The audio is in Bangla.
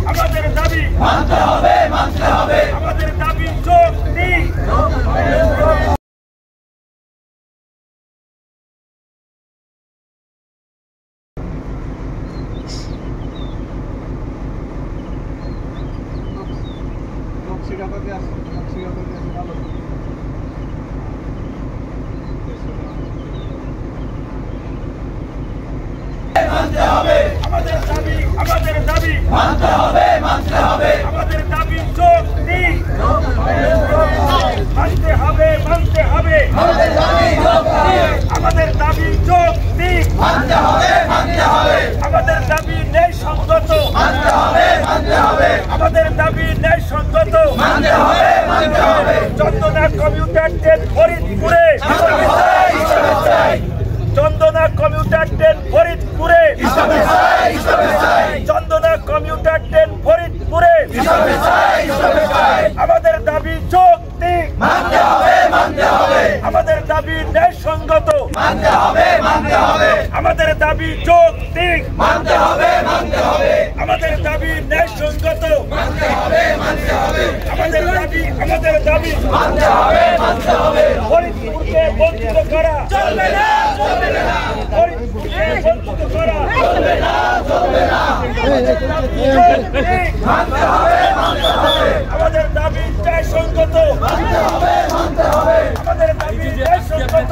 আমাদের দাবি মানতে হবে আমাদের দাবি যৌক্তিক। মানতে হবে আমাদের দাবি মানতে হবে আমাদের দাবি যৌক্তিক। মানতে হবে আমাদের দাবি যৌক্তিক আমাদের দাবি যৌক্তিক। মানতে হবে আমাদের দাবি ন্যায়সঙ্গত। মানতে হবে আমাদের দাবি ন্যায়সঙ্গত। মানতে হবে চন্দনা কমিউটার ট্রেন ফরিদপুরে। চন্দনা কমিউটার ট্রেন ফরিদপুরে। চন্দনা কমিউটার ট্রেন ফরিদপুরে। আমাদের দাবি যৌক্তিক। মানতে হবে আমাদের দাবি ন্যায়সঙ্গত। মানতে হবে আমাদের দাবি যৌক্তিক। মানতে হবে আমাদের দাবি ন্যায়সঙ্গত। মানতে হবে আমাদের দাবি মানতে হবে ফরিদপুরকে বঞ্চিত করা চলবে না ফরিদপুরকে বঞ্চিত করা চলবে না যৌক্তিক। মানতে হবে আমাদের দাবি ন্যায়সঙ্গত। মানতে হবে আমাদের দাবি ন্যায়সঙ্গত।